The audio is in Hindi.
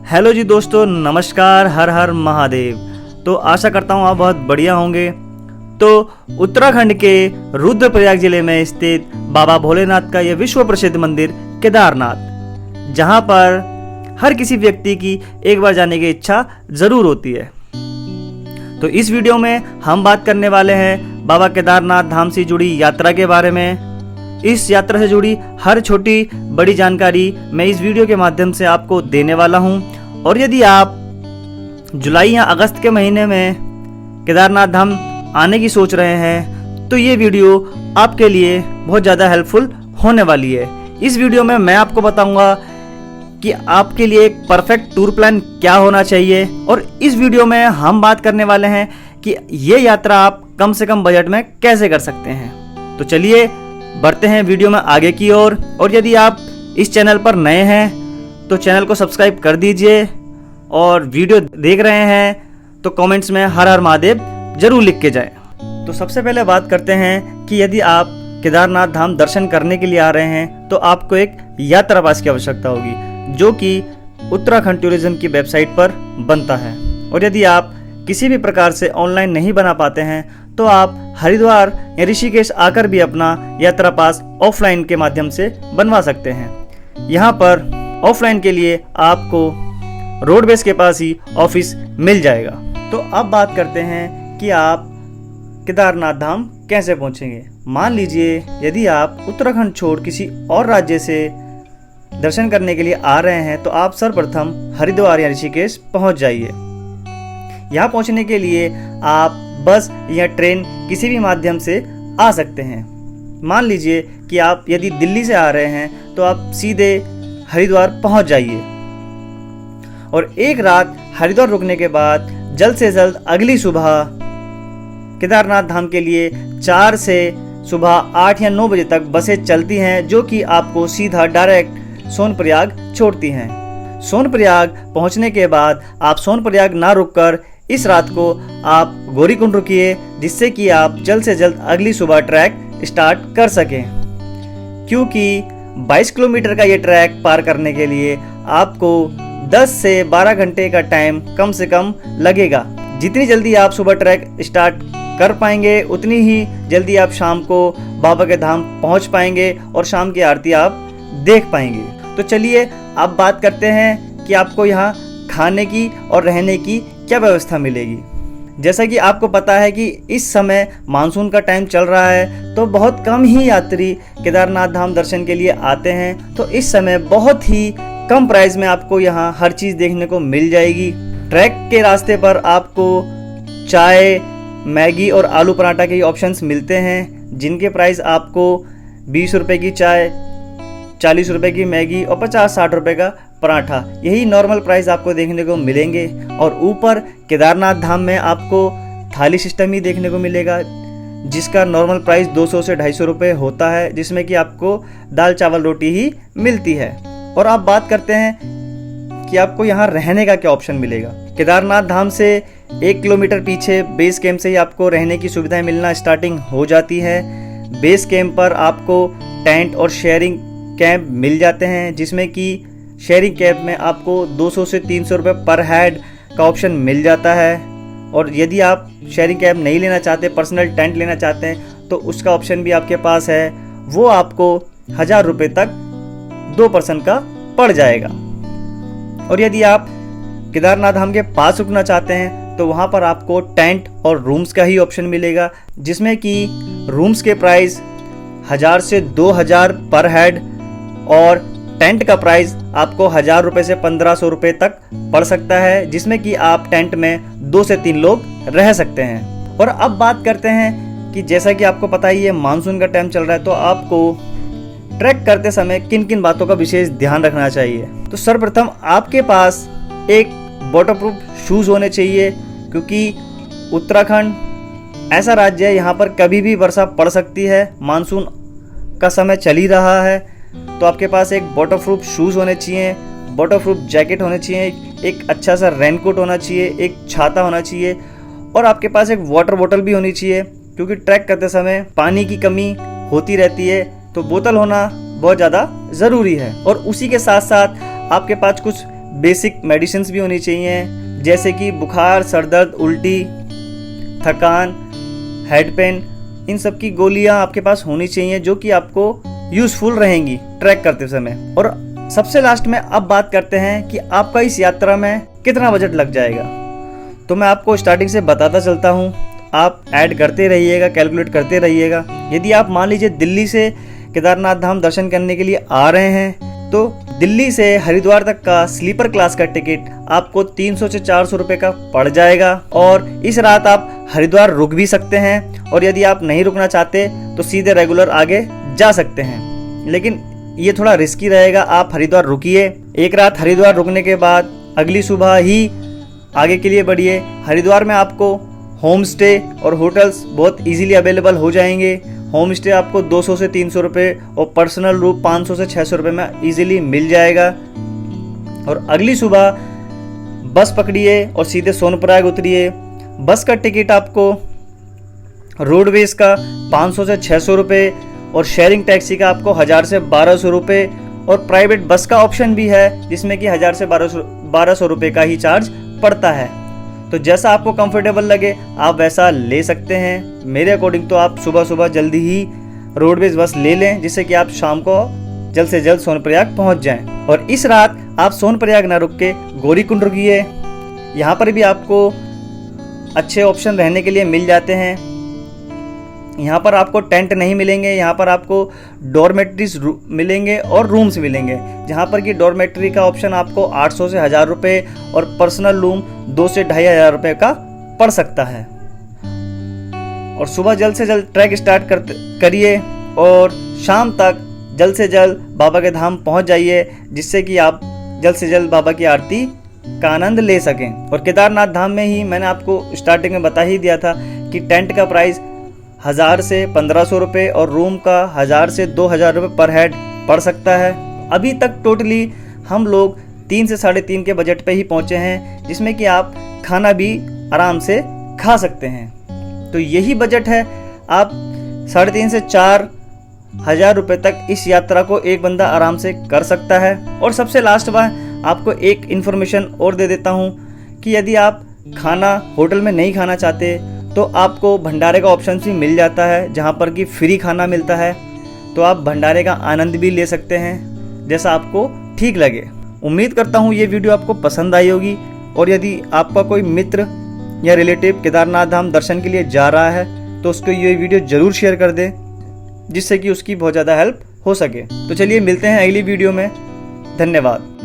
हेलो जी दोस्तों, नमस्कार, हर हर महादेव। तो आशा करता हूँ आप बहुत बढ़िया होंगे। तो उत्तराखंड के रुद्रप्रयाग जिले में स्थित बाबा भोलेनाथ का यह विश्व प्रसिद्ध मंदिर केदारनाथ, जहाँ पर हर किसी व्यक्ति की एक बार जाने की इच्छा जरूर होती है। तो इस वीडियो में हम बात करने वाले हैं बाबा केदारनाथ धाम से जुड़ी यात्रा के बारे में। इस यात्रा से जुड़ी हर छोटी बड़ी जानकारी मैं इस वीडियो के माध्यम से आपको देने वाला हूं। और यदि आप जुलाई या अगस्त के महीने में केदारनाथ धाम आने की सोच रहे हैं तो ये वीडियो आपके लिए बहुत ज़्यादा हेल्पफुल होने वाली है। इस वीडियो में मैं आपको बताऊंगा कि आपके लिए एक परफेक्ट टूर प्लान क्या होना चाहिए, और इस वीडियो में हम बात करने वाले हैं कि ये यात्रा आप कम से कम बजट में कैसे कर सकते हैं। तो चलिए बढ़ते हैं वीडियो में आगे की ओर। और यदि आप इस चैनल पर नए हैं तो चैनल को सब्सक्राइब कर दीजिए, और वीडियो देख रहे हैं तो कमेंट्स में हर हर महादेव जरूर लिख के जाएं। तो सबसे पहले बात करते हैं कि यदि आप केदारनाथ धाम दर्शन करने के लिए आ रहे हैं तो आपको एक यात्रा पास की आवश्यकता होगी, जो कि उत्तराखंड टूरिज्म की वेबसाइट पर बनता है। और यदि आप किसी भी प्रकार से ऑनलाइन नहीं बना पाते हैं तो आप हरिद्वार या ऋषिकेश आकर भी अपना यात्रा पास ऑफलाइन के माध्यम से बनवा सकते हैं। यहाँ पर ऑफलाइन के लिए आपको रोडवेज के पास ही ऑफिस मिल जाएगा। तो अब बात करते हैं कि आप केदारनाथ धाम कैसे पहुँचेंगे। मान लीजिए यदि आप उत्तराखंड छोड़ किसी और राज्य से दर्शन करने के लिए आ रहे हैं तो आप सर्वप्रथम हरिद्वार या ऋषिकेश पहुंच जाइए। यहाँ पहुंचने के लिए आप बस या ट्रेन किसी भी माध्यम से आ सकते हैं। मान लीजिए कि आप यदि दिल्ली से आ रहे हैं तो आप सीधे हरिद्वार पहुंच जाइए, और एक रात हरिद्वार रुकने के बाद जल्द से जल्द अगली सुबह केदारनाथ धाम के लिए 4 से सुबह 8 या 9 बजे तक बसें चलती हैं, जो कि आपको सीधा डायरेक्ट सोनप्रयाग छोड़ती हैं। सोनप्रयाग पहुंचने के बाद आप सोनप्रयाग ना रुककर इस रात को आप गौरीकुंड रुकिए, जिससे कि आप जल्द से जल्द अगली सुबह ट्रैक स्टार्ट कर सकें। क्योंकि 22 किलोमीटर का ये ट्रैक पार करने के लिए आपको 10 से 12 घंटे का टाइम कम से कम लगेगा। जितनी जल्दी आप सुबह ट्रैक स्टार्ट कर पाएंगे उतनी ही जल्दी आप शाम को बाबा के धाम पहुंच पाएंगे और शाम की आरती आप देख पाएंगे। तो चलिए अब बात करते हैं कि आपको यहाँ खाने की और रहने की क्या व्यवस्था मिलेगी। जैसा कि आपको पता है कि इस समय मानसून का टाइम चल रहा है, तो बहुत कम ही यात्री केदारनाथ धाम दर्शन के लिए आते हैं। तो इस समय बहुत ही कम प्राइस में आपको यहाँ हर चीज़ देखने को मिल जाएगी। ट्रैक के रास्ते पर आपको चाय, मैगी और आलू पराठा के ऑप्शंस मिलते हैं, जिनके प्राइस आपको 20 रुपये की चाय, 40 रुपये की मैगी और 50-60 रुपये का पराठा, यही नॉर्मल प्राइस आपको देखने को मिलेंगे। और ऊपर केदारनाथ धाम में आपको थाली सिस्टम ही देखने को मिलेगा, जिसका नॉर्मल प्राइस 200 से 250 रुपये होता है, जिसमें कि आपको दाल चावल रोटी ही मिलती है। और आप बात करते हैं कि आपको यहाँ रहने का क्या ऑप्शन मिलेगा। केदारनाथ धाम से 1 किलोमीटर पीछे बेस कैंप से ही आपको रहने की सुविधाएं मिलना स्टार्टिंग हो जाती है। बेस कैंप पर आपको टेंट और शेयरिंग कैंप मिल जाते हैं, जिसमें कि शेयरिंग कैंप में आपको 200 से 300 रुपये पर हेड का ऑप्शन मिल जाता है। और यदि आप शेयरिंग कैंप नहीं लेना चाहते, पर्सनल टेंट लेना चाहते हैं, तो उसका ऑप्शन भी आपके पास है। वो आपको 1000 रुपये तक 2 पर्सन का पड़ जाएगा। और यदि आप केदारनाथ धाम के पास रुकना चाहते हैं तो वहाँ पर आपको टेंट और रूम्स का ही ऑप्शन मिलेगा, जिसमें कि रूम्स के प्राइस 1000 से 2000 पर हेड, और टेंट का प्राइस आपको 1000 रुपये से 1500 रुपये तक पड़ सकता है, जिसमें कि आप टेंट में 2 से 3 लोग रह सकते हैं। और अब बात करते हैं कि जैसा कि आपको पता ही है मानसून का टाइम चल रहा है, तो आपको ट्रैक करते समय किन किन बातों का विशेष ध्यान रखना चाहिए। तो सर्वप्रथम आपके पास एक वाटरप्रूफ शूज़ होने चाहिए, क्योंकि उत्तराखंड ऐसा राज्य है यहाँ पर कभी भी वर्षा पड़ सकती है। मानसून का समय चल ही रहा है, तो आपके पास एक वाटरप्रूफ शूज़ होने चाहिए, वाटरप्रूफ जैकेट होने चाहिए, एक अच्छा सा रेनकोट होना चाहिए, एक छाता होना चाहिए, और आपके पास एक वाटर बोतल भी होनी चाहिए, क्योंकि ट्रैक करते समय पानी की कमी होती रहती है, तो बोतल होना बहुत ज़्यादा ज़रूरी है। और उसी के साथ साथ आपके पास कुछ बेसिक मेडिसिन्स भी होनी चाहिए, जैसे कि बुखार, सर दर्द, उल्टी, थकान, हेड पेन, इन सब की गोलियां आपके पास होनी चाहिए जो कि आपको यूजफुल रहेंगी ट्रैक करते समय। और सबसे लास्ट में अब बात करते हैं कि आपका इस यात्रा में कितना बजट लग जाएगा। तो मैं आपको स्टार्टिंग से बताता चलता हूँ, आप ऐड करते रहिएगा, कैलकुलेट करते रहिएगा। यदि आप मान लीजिए दिल्ली से केदारनाथ धाम दर्शन करने के लिए आ रहे हैं, तो दिल्ली से हरिद्वार तक का स्लीपर क्लास का टिकट आपको 300 से 400 रुपये का पड़ जाएगा। और इस रात आप हरिद्वार रुक भी सकते हैं, और यदि आप नहीं रुकना चाहते तो सीधे रेगुलर आगे जा सकते हैं। लेकिन ये थोड़ा रिस्की रहेगा, आप हरिद्वार रुकिए, एक रात हरिद्वार रुकने के बाद अगली सुबह ही आगे के लिए बढ़िए। हरिद्वार में आपको होम स्टे और होटल्स बहुत इजीली अवेलेबल हो जाएंगे। होम स्टे आपको 200 से 300 रुपये और पर्सनल रूम 500 से 600 रुपये में इजीली मिल जाएगा। और अगली सुबह बस पकड़िए और सीधे सोनप्रयाग उतरिए। बस का टिकट आपको रोडवेज का 500 से 600 रुपये और शेयरिंग टैक्सी का आपको 1000 से 1200 रुपये, और प्राइवेट बस का ऑप्शन भी है जिसमें कि 1000 से 1200 रुपये का ही चार्ज पड़ता है। तो जैसा आपको कंफर्टेबल लगे आप वैसा ले सकते हैं। मेरे अकॉर्डिंग तो आप सुबह सुबह जल्दी ही रोडवेज बस ले लें, जिससे कि आप शाम को जल्द से जल्द सोनप्रयाग पहुंच जाएं। और इस रात आप सोनप्रयाग ना रुक के गौरीकुंड रुकिए। यहाँ पर भी आपको अच्छे ऑप्शन रहने के लिए मिल जाते हैं। यहाँ पर आपको टेंट नहीं मिलेंगे, यहाँ पर आपको डॉर्मेट्रीज मिलेंगे और रूम्स मिलेंगे, जहाँ पर कि डॉर्मेट्री का ऑप्शन आपको 800 से 1000 रुपये और पर्सनल रूम 2 से 2500 रुपये का पड़ सकता है। और सुबह जल्द से जल्द ट्रैक स्टार्ट करिए और शाम तक जल्द से जल्द बाबा के धाम पहुँच जाइए, जिससे कि आप जल्द से जल्द बाबा की आरती का आनंद ले सकें। और केदारनाथ धाम में ही मैंने आपको स्टार्टिंग में बता ही दिया था कि टेंट का प्राइस 1000 से 1500 रुपये और रूम का 1000 से 2000 रुपये पर हेड पड़ सकता है। अभी तक टोटली हम लोग 3 से 3.5 के बजट पे ही पहुंचे हैं, जिसमें कि आप खाना भी आराम से खा सकते हैं। तो यही बजट है, आप 3.5 से 4000 रुपये तक इस यात्रा को एक बंदा आराम से कर सकता है। और सबसे लास्ट में आपको एक इन्फॉर्मेशन और दे देता हूँ कि यदि आप खाना होटल में नहीं खाना चाहते तो आपको भंडारे का ऑप्शन भी मिल जाता है, जहाँ पर कि फ्री खाना मिलता है। तो आप भंडारे का आनंद भी ले सकते हैं, जैसा आपको ठीक लगे। उम्मीद करता हूँ ये वीडियो आपको पसंद आई होगी। और यदि आपका कोई मित्र या रिलेटिव केदारनाथ धाम दर्शन के लिए जा रहा है तो उसको ये वीडियो ज़रूर शेयर कर दे, जिससे कि उसकी बहुत ज़्यादा हेल्प हो सके। तो चलिए मिलते हैं अगली वीडियो में। धन्यवाद।